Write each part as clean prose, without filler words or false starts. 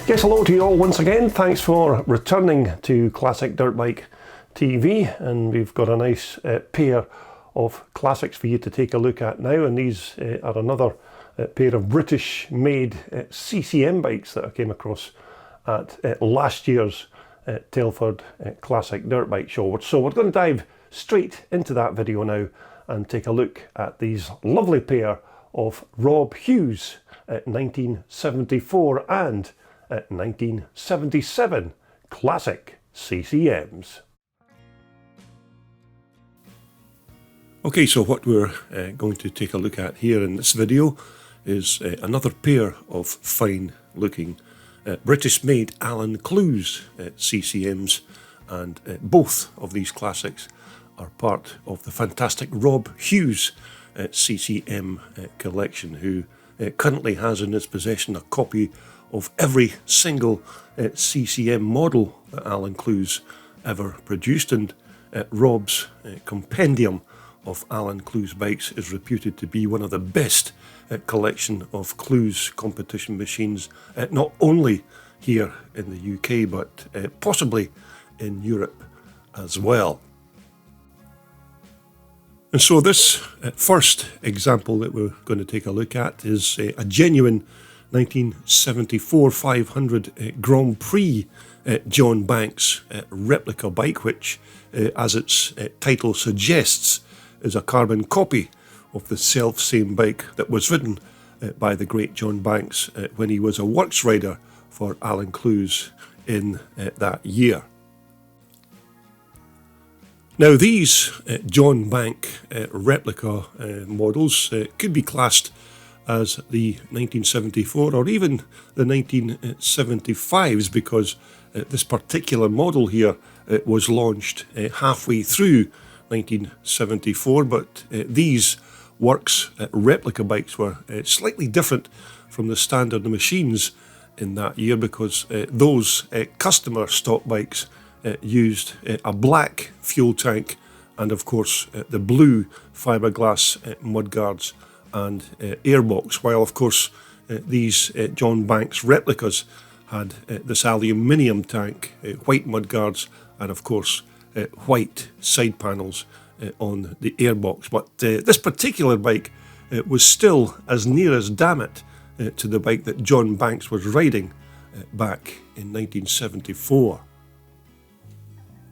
Yes, hello to you all once again. Thanks for returning to Classic Dirt Bike TV, and we've got a nice pair of classics for you to take a look at now, and these are another pair of British-made CCM bikes that I came across at last year's Telford Classic Dirt Bike Show. So we're going to dive straight into that video now and take a look at these lovely pair of Rob Hughes 1974 and 1977 classic CCMs. Okay, so what we're going to take a look at here in this video is another pair of fine looking British-made Alan Clues CCMs, and both of these classics are part of the fantastic Rob Hughes CCM collection, who currently has in his possession a copy of every single CCM model that Alan Clues ever produced, and Rob's compendium of Alan Clues bikes is reputed to be one of the best collection of Clues competition machines, not only here in the UK but possibly in Europe as well. And so this first example that we're going to take a look at is a genuine 1974 500 Grand Prix John Banks replica bike, which, as its title suggests, is a carbon copy of the self-same bike that was ridden by the great John Banks when he was a works rider for Alan Clues in that year. Now, these John Bank replica models could be classed as the 1974 or even the 1975s, because this particular model here was launched halfway through 1974, but these works replica bikes were slightly different from the standard machines in that year, because those customer stock bikes used a black fuel tank and of course the blue fiberglass mudguards and airbox, while of course these John Banks replicas had this aluminium tank, white mudguards, and of course white side panels on the airbox. But this particular bike was still as near as damn it to the bike that John Banks was riding back in 1974.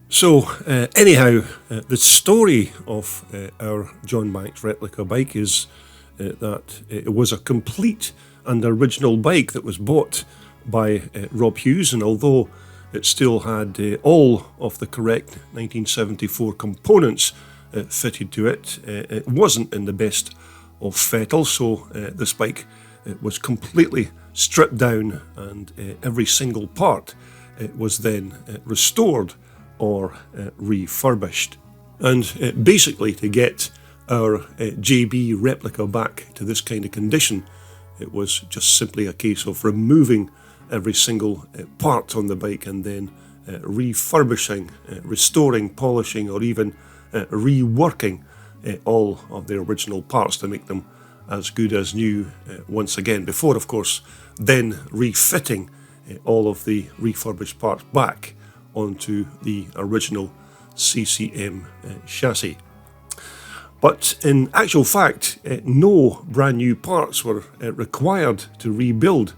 So anyhow, the story of our John Banks replica bike is that it was a complete and original bike that was bought by Rob Hughes, and although it still had all of the correct 1974 components fitted to it, it wasn't in the best of fettle, so this bike was completely stripped down, and every single part was then restored or refurbished. And basically, to get our JB replica back to this kind of condition, it was just simply a case of removing every single part on the bike and then refurbishing, restoring, polishing, or even reworking all of the original parts to make them as good as new once again, before of course then refitting all of the refurbished parts back onto the original CCM chassis. But in actual fact, no brand new parts were required to rebuild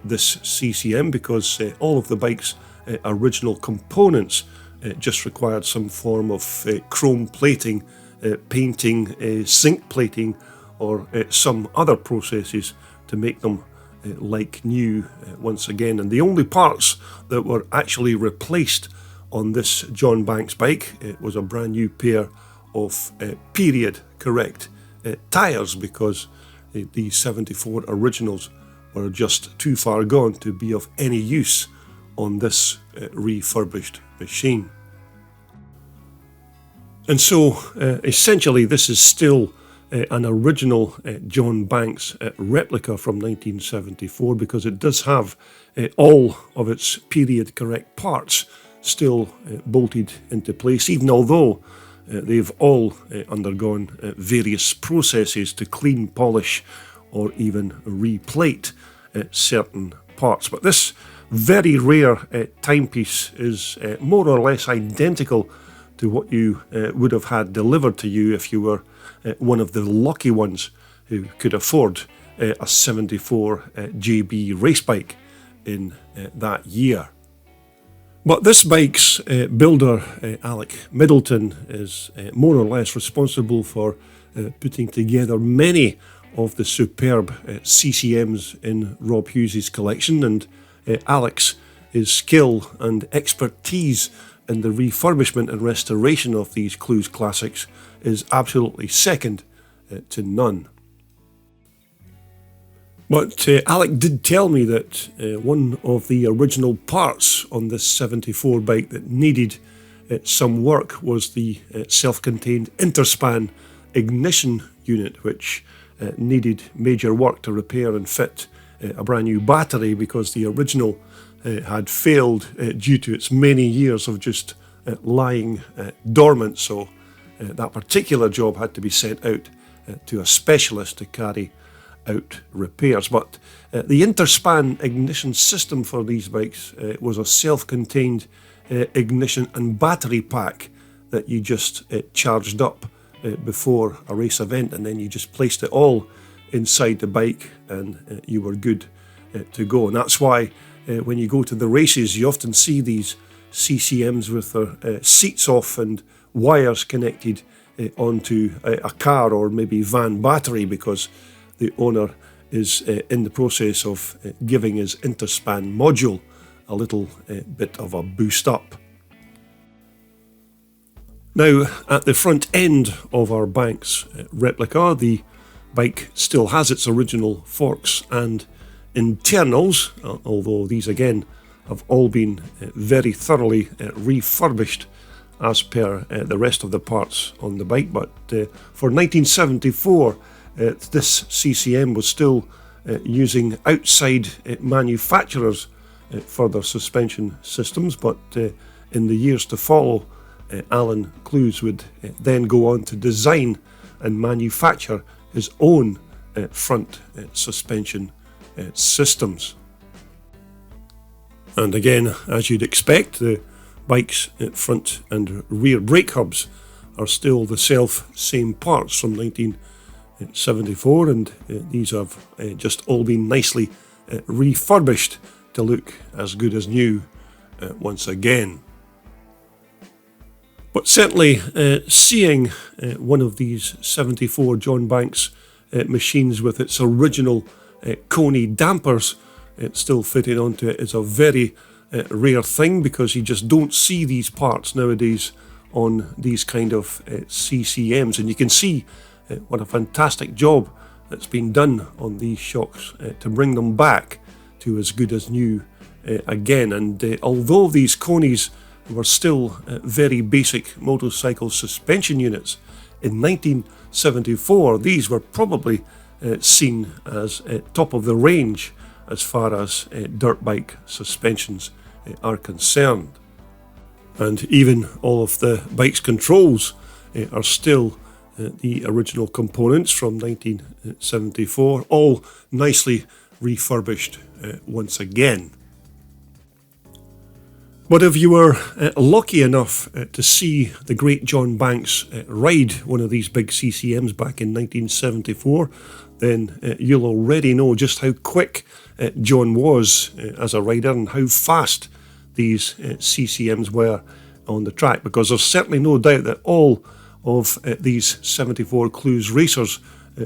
this CCM, because all of the bike's original components just required some form of chrome plating, painting, zinc plating, or some other processes to make them like new once again. And the only parts that were actually replaced on this John Banks bike was a brand new pair of period correct tyres, because the 74 originals were just too far gone to be of any use on this refurbished machine. And so essentially this is still an original John Banks replica from 1974, because it does have all of its period correct parts still bolted into place, even although they've all undergone various processes to clean, polish, or even replate certain parts. But this very rare timepiece is more or less identical to what you would have had delivered to you if you were one of the lucky ones who could afford a 74 JB race bike in that year. But this bike's builder, Alec Middleton, is more or less responsible for putting together many of the superb CCMs in Rob Hughes' collection, and Alec's his skill and expertise in the refurbishment and restoration of these Clues classics is absolutely second to none. But Alec did tell me that one of the original parts on this 74 bike that needed some work was the self-contained interspan ignition unit, which needed major work to repair and fit a brand new battery, because the original had failed due to its many years of just lying dormant. So that particular job had to be sent out to a specialist to carry out repairs. But the interspan ignition system for these bikes was a self-contained ignition and battery pack that you just charged up before a race event, and then you just placed it all inside the bike and you were good to go. And that's why when you go to the races, you often see these CCMs with their seats off and wires connected onto a car or maybe van battery, because the owner is in the process of giving his interspan module a little bit of a boost up. Now, at the front end of our Banks replica, the bike still has its original forks and internals, although these again have all been very thoroughly refurbished as per the rest of the parts on the bike. But for 1974, this CCM was still using outside manufacturers for their suspension systems, but in the years to follow, Alan Clues would then go on to design and manufacture his own front suspension systems. And again, as you'd expect, the bike's front and rear brake hubs are still the same parts from 1974, and these have just all been nicely refurbished to look as good as new once again. But certainly seeing one of these 74 John Banks machines with its original Coney dampers still fitted onto it is a very rare thing, because you just don't see these parts nowadays on these kind of CCMs. And you can see what a fantastic job that's been done on these shocks to bring them back to as good as new again. And although these Coneys were still very basic motorcycle suspension units, in 1974 these were probably seen as top of the range as far as dirt bike suspensions are concerned. And even all of the bike's controls are still the original components from 1974, all nicely refurbished once again. But if you were lucky enough to see the great John Banks ride one of these big CCMs back in 1974, then you'll already know just how quick John was as a rider and how fast these CCMs were on the track, because there's certainly no doubt that all of these 74 Clues racers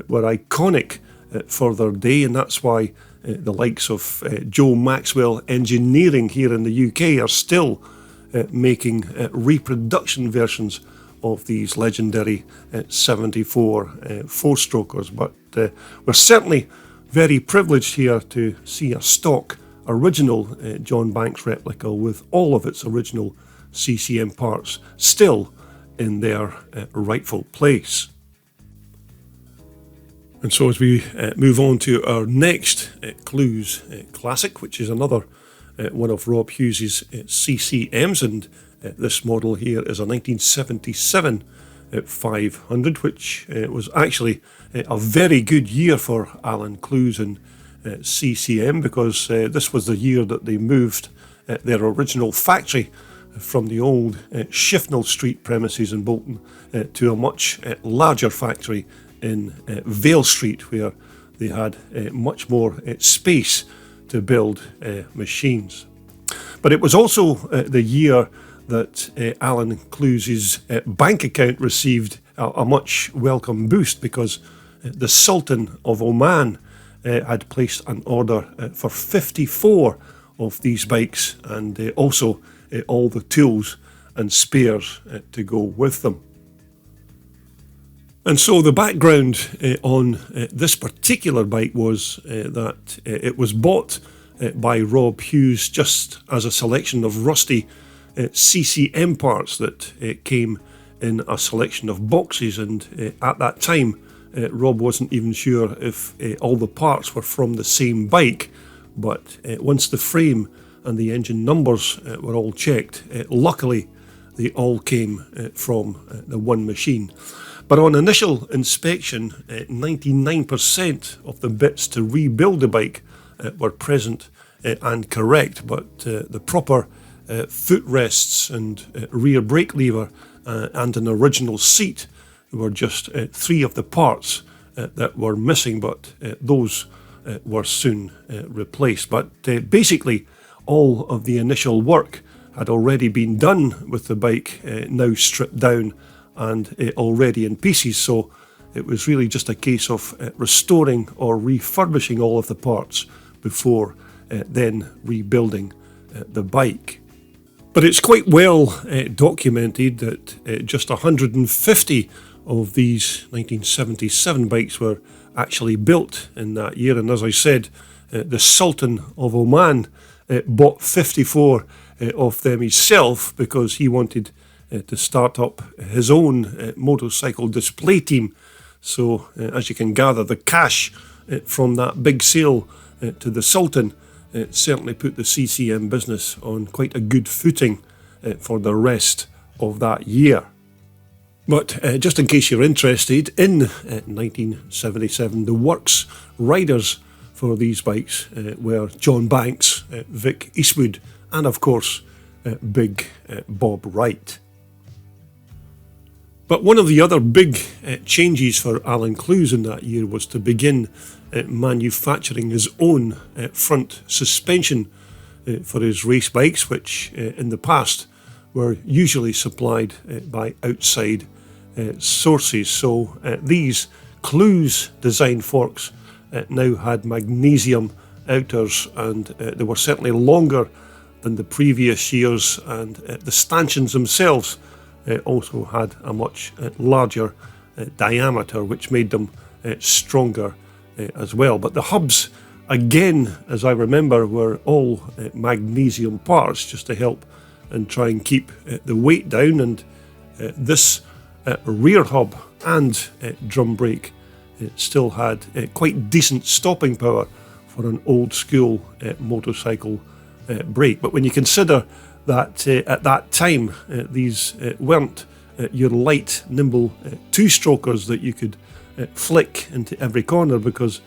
were iconic for their day, and that's why the likes of Joe Maxwell Engineering here in the UK are still making reproduction versions of these legendary 74 four-strokers. But we're certainly very privileged here to see a stock original John Banks replica with all of its original CCM parts still in their rightful place. And so as we move on to our next Clues classic, which is another one of Rob Hughes' CCMs, and this model here is a 1977 500, which was actually a very good year for Alan Clues in CCM because this was the year that they moved their original factory from the old Shifnal Street premises in Bolton to a much larger factory in Vale Street, where they had much more space to build machines. But it was also the year that Alan Cluse's bank account received a much welcome boost, because the Sultan of Oman had placed an order for 54 of these bikes, and also all the tools and spares to go with them. And so the background on this particular bike was that it was bought by Rob Hughes just as a selection of rusty CCM parts that came in a selection of boxes, and at that time Rob wasn't even sure if all the parts were from the same bike, but once the frame and the engine numbers were all checked, luckily they all came from the one machine. But on initial inspection, 99% of the bits to rebuild the bike were present and correct, but the proper footrests and rear brake lever and an original seat were just 3 of the parts that were missing, but those were soon replaced. But basically, all of the initial work had already been done with the bike, now stripped down and already in pieces, so it was really just a case of restoring or refurbishing all of the parts before then rebuilding the bike. But it's quite well documented that just 150 of these 1977 bikes were actually built in that year, and as I said, the Sultan of Oman bought 54 of them himself because he wanted to start up his own motorcycle display team. So as you can gather, the cash from that big sale to the Sultan certainly put the CCM business on quite a good footing for the rest of that year. But just in case you're interested, in 1977 the works riders for these bikes were John Banks, Vic Eastwood, and of course Big Bob Wright. But one of the other big changes for Alan Cluse in that year was to begin manufacturing his own front suspension for his race bikes, which in the past were usually supplied by outside sources. So these Cluse design forks now had magnesium outers, and they were certainly longer than the previous years, and the stanchions themselves also had a much larger diameter, which made them stronger as well. But the hubs, again, as I remember, were all magnesium parts just to help and try and keep the weight down, and this rear hub and drum brake still had quite decent stopping power for an old school motorcycle brake. But when you consider that at that time these weren't your light, nimble two-strokers that you could flick into every corner, because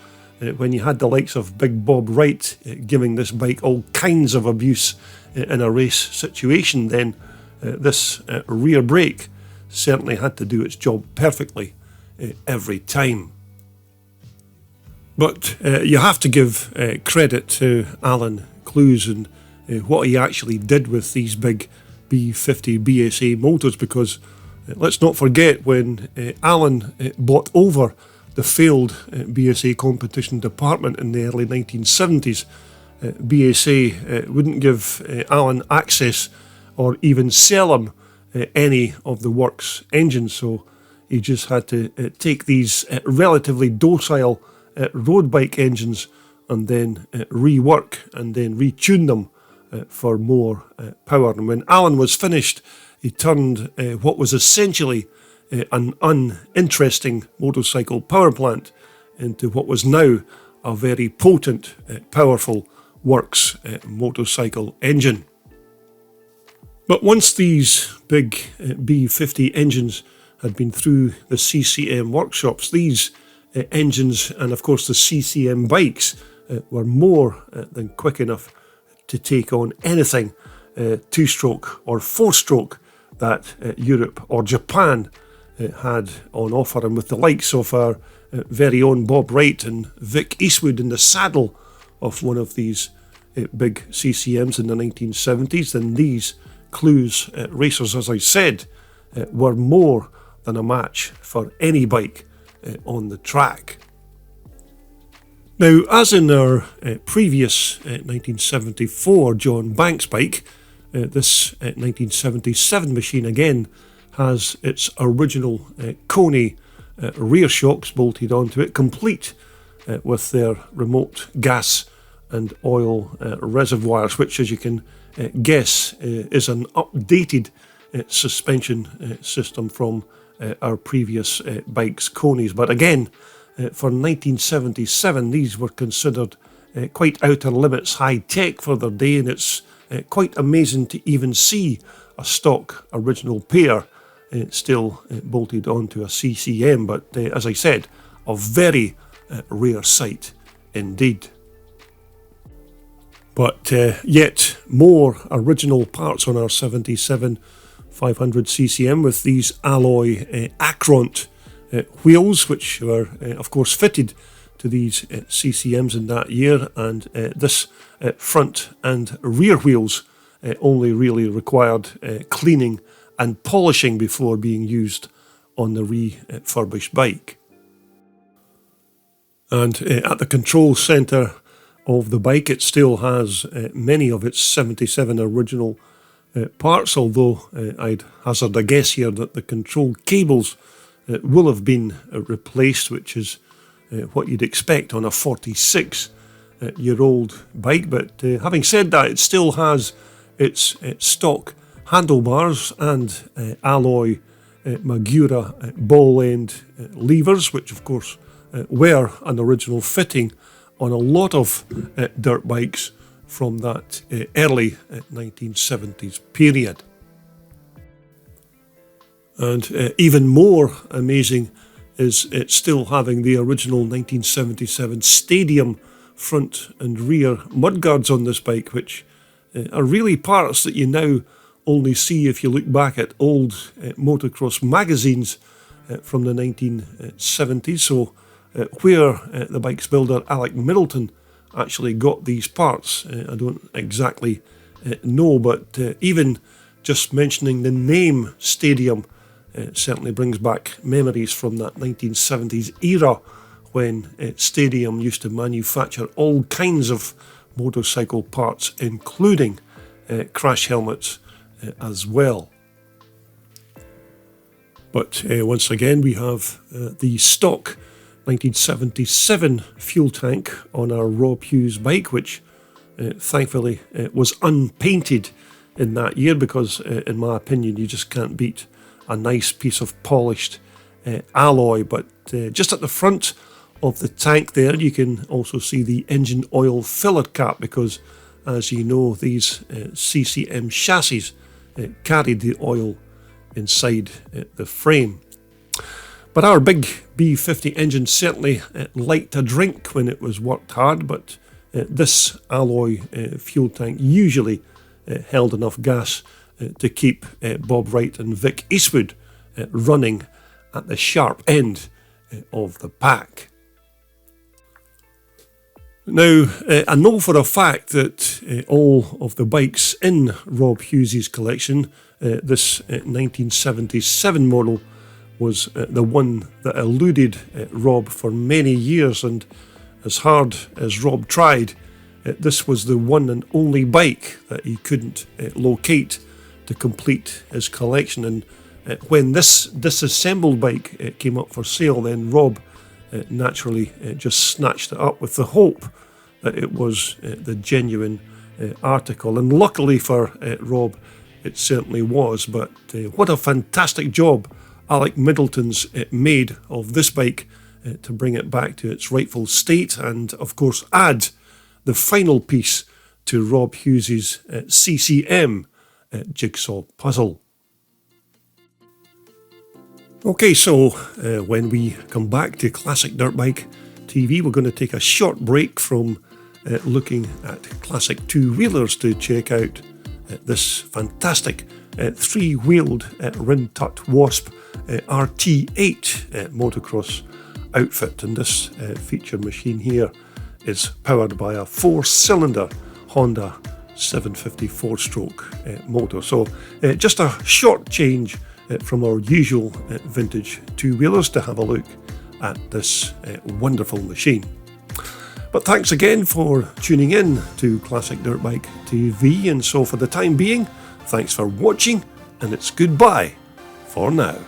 when you had the likes of Big Bob Wright giving this bike all kinds of abuse in a race situation, then this rear brake certainly had to do its job perfectly every time. But you have to give credit to Alan Cluse and what he actually did with these big B50 BSA motors, because let's not forget, when Alan bought over the failed BSA competition department in the early 1970s, BSA wouldn't give Alan access or even sell him any of the works engines, so he just had to take these relatively docile road bike engines and then rework and then retune them for more power. And when Alan was finished, he turned what was essentially an uninteresting motorcycle power plant into what was now a very potent, powerful works motorcycle engine. But once these big B50 engines had been through the CCM workshops, these engines and of course the CCM bikes were more than quick enough to take on anything two-stroke or four-stroke that Europe or Japan had on offer. And with the likes of our very own Bob Wright and Vic Eastwood in the saddle of one of these big CCMs in the 1970s, then these Clues racers, as I said, were more than a match for any bike on the track. Now, as in our previous 1974 John Banks bike, this 1977 machine again has its original Coney rear shocks bolted onto it, complete with their remote gas and oil reservoirs, which, as you can guess, is an updated suspension system from our previous bike's Coneys. But again, for 1977, these were considered quite outer limits high tech for their day, and it's quite amazing to even see a stock original pair still bolted onto a CCM. But as I said, a very rare sight indeed. But yet more original parts on our 77 500 CCM with these alloy Acront wheels, which were of course fitted to these CCMs in that year, and this front and rear wheels only really required cleaning and polishing before being used on the refurbished bike. And at the control centre of the bike, it still has many of its 77 original parts, although I'd hazard a guess here that the control cables will have been replaced, which is what you'd expect on a 46-year-old bike. But having said that, it still has its stock handlebars and alloy Magura ball end levers, which of course were an original fitting on a lot of dirt bikes from that early 1970s period. And even more amazing is it still having the original 1977 Stadium front and rear mudguards on this bike, which are really parts that you now only see if you look back at old motocross magazines from the 1970s. So where the bike's builder Alec Middleton actually got these parts, I don't exactly know, but even just mentioning the name Stadium certainly brings back memories from that 1970s era when Stadium used to manufacture all kinds of motorcycle parts, including crash helmets as well. But once again, we have the stock 1977 fuel tank on our Rob Hughes bike, which thankfully was unpainted in that year because, in my opinion, you just can't beat a nice piece of polished alloy. But just at the front of the tank there, you can also see the engine oil filler cap because, as you know, these CCM chassis carried the oil inside the frame. But our big B50 engine certainly liked a drink when it was worked hard, but this alloy fuel tank usually held enough gas to keep Bob Wright and Vic Eastwood running at the sharp end of the pack. Now, I know for a fact that all of the bikes in Rob Hughes' collection, this 1977 model, was the one that eluded Rob for many years, and as hard as Rob tried, this was the one and only bike that he couldn't locate to complete his collection. And when this disassembled bike came up for sale, then Rob naturally just snatched it up with the hope that it was the genuine article. And luckily for Rob, it certainly was. But what a fantastic job Alec Middleton's made of this bike to bring it back to its rightful state and, of course, add the final piece to Rob Hughes' CCM jigsaw puzzle. Okay, so when we come back to Classic Dirt Bike TV, we're going to take a short break from looking at classic two-wheelers to check out this fantastic three-wheeled Rin-Tut Wasp RT8 motocross outfit. And this feature machine here is powered by a 4-cylinder Honda 750 4-stroke motor. So just a short change from our usual vintage two-wheelers to have a look at this wonderful machine. But thanks again for tuning in to Classic Dirt Bike TV, and so for the time being, thanks for watching, and it's goodbye for now.